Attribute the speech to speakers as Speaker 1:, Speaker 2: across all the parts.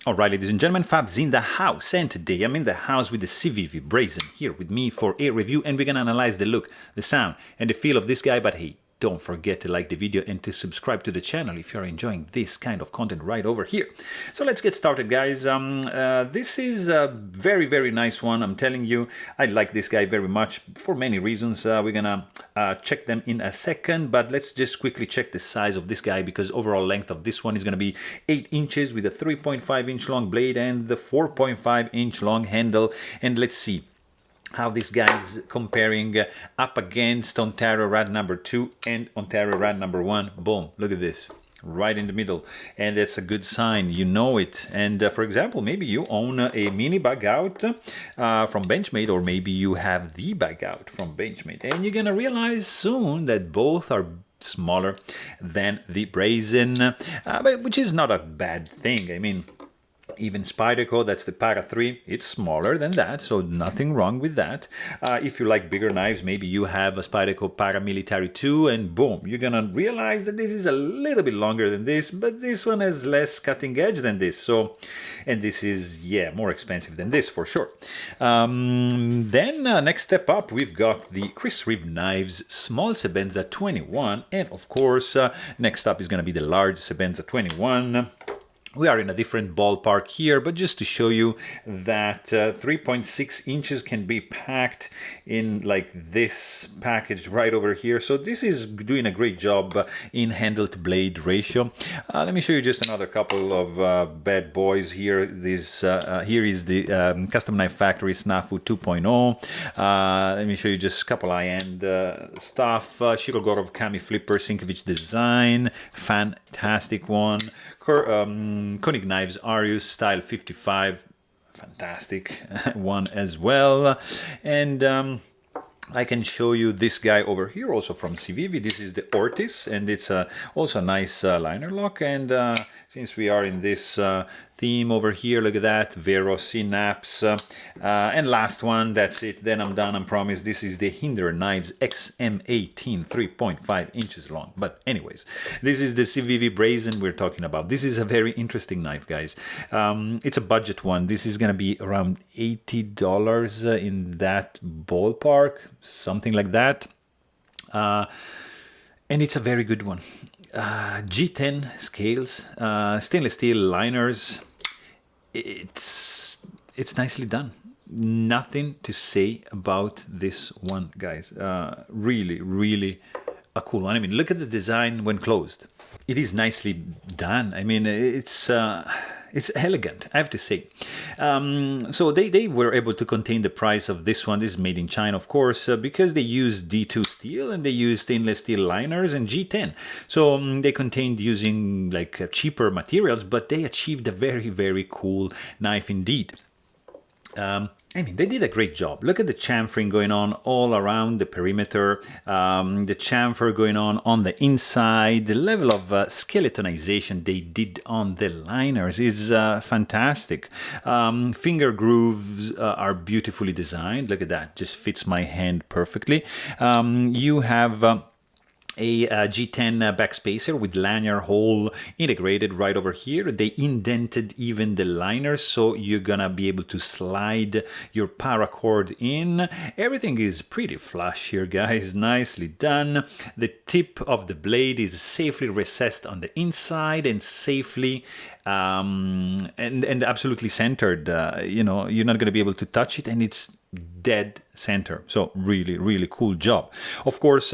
Speaker 1: Alright, ladies and gentlemen, Fab's in the house, and today I'm in the house with the Civivi Brazen here with me for a review, and we're gonna analyze the look, the sound, and the feel of this guy. But hey, don't forget to like the video and to subscribe to the channel if you're enjoying this kind of content right over here. So let's get started, guys. This is a very, very nice one. I'm telling you, I like this guy very much for many reasons. We're gonna check them in a second, but let's just quickly check the size of this guy, because overall length of this one is gonna be 8 inches with a 3.5 inch long blade and the 4.5 inch long handle. And let's see how this guy is comparing up against Ontario Rad number 2 and Ontario Rad number 1. Boom, look at this, right in the middle, and that's a good sign, you know it. And for example, maybe you own a mini bug out from Benchmade, or maybe you have the bug out from Benchmade, and you're gonna realize soon that both are smaller than the Brazen, which is not a bad thing. I mean, even Spyderco, that's the Para 3, it's smaller than that, so nothing wrong with that. If you like bigger knives, maybe you have a Spyderco Paramilitary 2, and boom, you're gonna realize that this is a little bit longer than this, but this one has less cutting edge than this. So, and this is, yeah, more expensive than this for sure. Then next step up, we've got the Chris Reeve Knives Small Sebenza 21, and of course, next up is gonna be the large Sebenza 21. We are in a different ballpark here, but just to show you that 3.6 inches can be packed in like this package right over here. So this is doing a great job in handle to blade ratio. Let me show you just another couple of bad boys here. This here is the Custom Knife Factory Snafu 2.0. Let me show you just a couple high-end stuff. Shirogorov Kami Flipper Sinkovich design, fantastic one. Koenig Knives Arius Style 55, fantastic one as well. And I can show you this guy over here, also from Civivi. This is the Ortis, and it's also a nice liner lock. And since we are in this theme over here, look at that, Vero Synapse. And last one, that's it, then I'm done, I promise. This is the Hinder Knives XM18, 3.5 inches long. But anyways, this is the Civivi Brazen we're talking about. This is a very interesting knife, guys. It's a budget one. This is gonna be around $80 in that ballpark, something like that. And it's a very good one. G10 scales, stainless steel liners. It's nicely done. Nothing to say about this one, guys. Really, really a cool one. I mean, look at the design when closed. It is nicely done. I mean, it's elegant, I have to say. So they were able to contain the price of this one. This is made in China, of course, because they use D2 steel and they use stainless steel liners and G10. So they contained using like cheaper materials, but they achieved a very, very cool knife indeed. I mean, they did a great job. Look at the chamfering going on all around the perimeter, the chamfer going on the inside, the level of skeletonization they did on the liners is fantastic. Finger grooves are beautifully designed. Look at that, just fits my hand perfectly. You have a G10 backspacer with lanyard hole integrated right over here. They indented even the liners, so you're gonna be able to slide your paracord in. Everything is pretty flush here, guys. Nicely done. The tip of the blade is safely recessed on the inside and safely and absolutely centered. You know, you're not gonna be able to touch it, and it's dead center. So really, really cool job. Of course,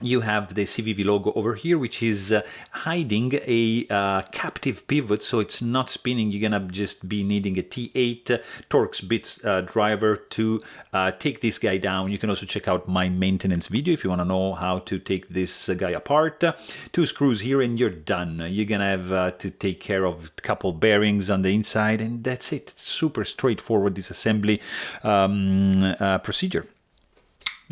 Speaker 1: you have the Civivi logo over here, which is hiding a captive pivot, so it's not spinning. You're gonna just be needing a T8 Torx bits driver to take this guy down. You can also check out my maintenance video if you want to know how to take this guy apart. 2 screws here and you're done. You're gonna have to take care of a couple bearings on the inside, and that's it. It's super straightforward disassembly procedure.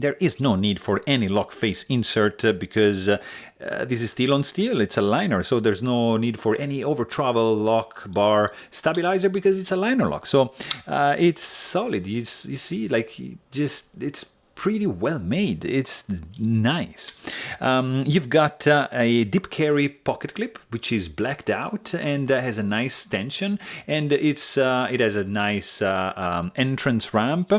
Speaker 1: There is no need for any lock face insert because this is steel on steel, it's a liner, so there's no need for any over travel lock bar stabilizer because it's a liner lock. So it's solid. You see, like, just it's pretty well made. It's nice. You've got a deep carry pocket clip, which is blacked out and has a nice tension, and it has a nice entrance ramp.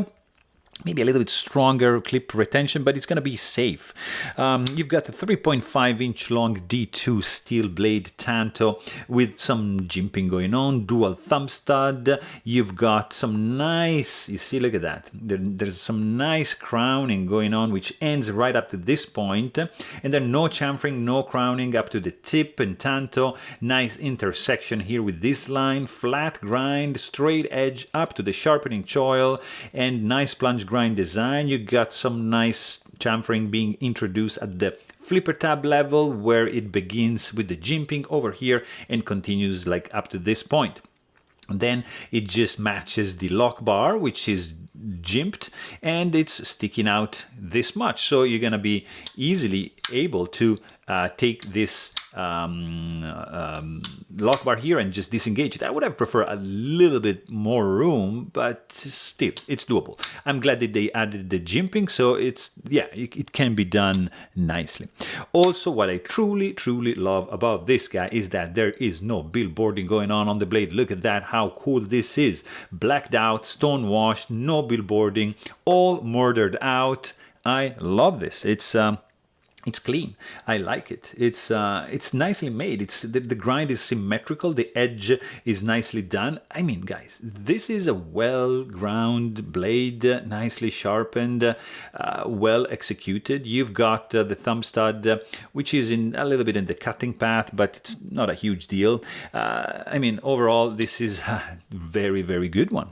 Speaker 1: Maybe a little bit stronger clip retention, but it's going to be safe. You've got a 3.5-inch long D2 steel blade Tanto with some jimping going on, dual thumb stud. You've got some nice, you see, look at that. There's some nice crowning going on, which ends right up to this point. And then no chamfering, no crowning up to the tip and Tanto. Nice intersection here with this line, flat grind, straight edge up to the sharpening choil, and nice plunge grind design. You got some nice chamfering being introduced at the flipper tab level, where it begins with the jimping over here and continues like up to this point. And then it just matches the lock bar, which is jimped, and it's sticking out this much. So you're going to be easily able to take this lock bar here and just disengage it. I would have preferred a little bit more room, but still, it's doable. I'm glad that they added the jimping, so it's, yeah, it can be done nicely. Also, what I truly love about this guy is that there is no billboarding going on the blade. Look at that, how cool this is. Blacked out, stone washed, no billboarding, all murdered out. I love this. It's clean. I like it. It's nicely made. The grind is symmetrical. The edge is nicely done. I mean, guys, this is a well-ground blade, nicely sharpened, well executed. You've got the thumb stud, which is in a little bit in the cutting path, but it's not a huge deal. I mean, overall, this is a very good one.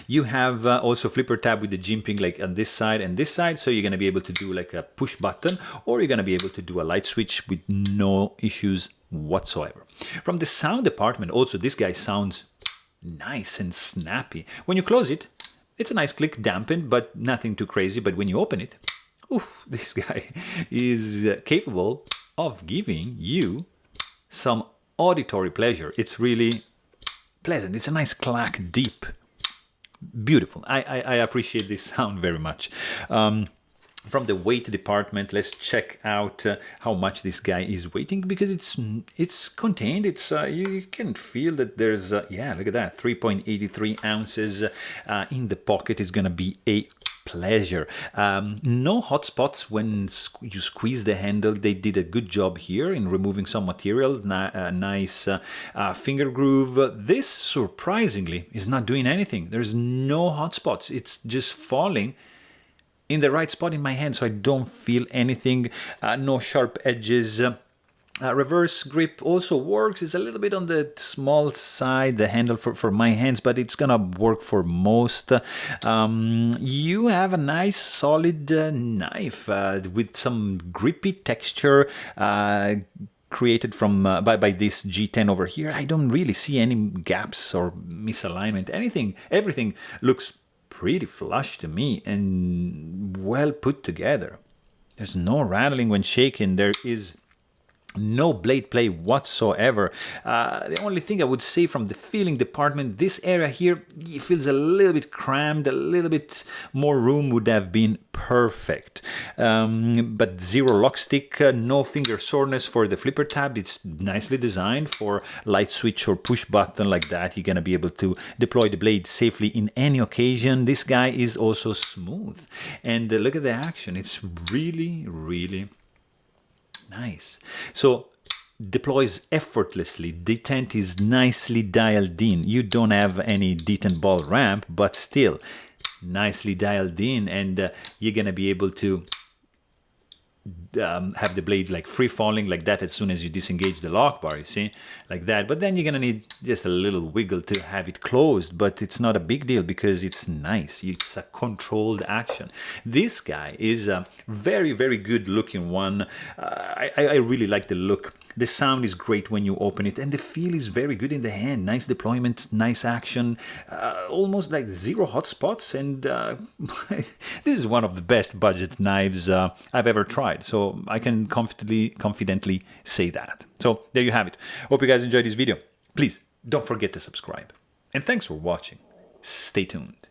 Speaker 1: You have also flipper tab with the jimping like on this side and this side, so you're going to be able to do like a push button, or you're going to be able to do a light switch with no issues whatsoever. From the sound department, also this guy sounds nice and snappy. When you close it, it's a nice click, dampened, but nothing too crazy. But when you open it, oof, this guy is capable of giving you some auditory pleasure. It's really pleasant. It's a nice clack, deep. Beautiful. I appreciate this sound very much. From the weight department, let's check out how much this guy is weighing, because it's contained. It's you can feel that there's yeah, look at that, 3.83 ounces in the pocket. Is gonna be a pleasure. No hot spots when you squeeze the handle. They did a good job here in removing some material. Nice finger groove. This surprisingly is not doing anything. There's no hot spots. It's just falling in the right spot in my hand, so I don't feel anything. No sharp edges. Reverse grip also works. It's a little bit on the small side, the handle for my hands, but it's gonna work for most. You have a nice solid knife with some grippy texture created from by this G10 over here. I don't really see any gaps or misalignment. Everything looks pretty flush to me and well put together. There's no rattling when shaken. There is no blade play whatsoever. The only thing I would say from the feeling department, this area here, it feels a little bit crammed. A little bit more room would have been perfect. But zero lock stick, no finger soreness for the flipper tab. It's nicely designed for light switch or push button like that. You're gonna be able to deploy the blade safely in any occasion. This guy is also smooth, and look at the action. It's really nice. So deploys effortlessly. Detent is nicely dialed in. You don't have any detent ball ramp, but still nicely dialed in, and you're gonna be able to have the blade like free falling like that as soon as you disengage the lock bar, you see, like that. But then you're gonna need just a little wiggle to have it closed, but it's not a big deal because it's nice. It's a controlled action. This guy is a very good looking one. I really like the look. The sound is great when you open it, and the feel is very good in the hand. Nice deployment, nice action, almost like zero hot spots, and this is one of the best budget knives I've ever tried. So I can confidently say that. So there you have it. Hope you guys enjoyed this video. Please don't forget to subscribe. And thanks for watching. Stay tuned.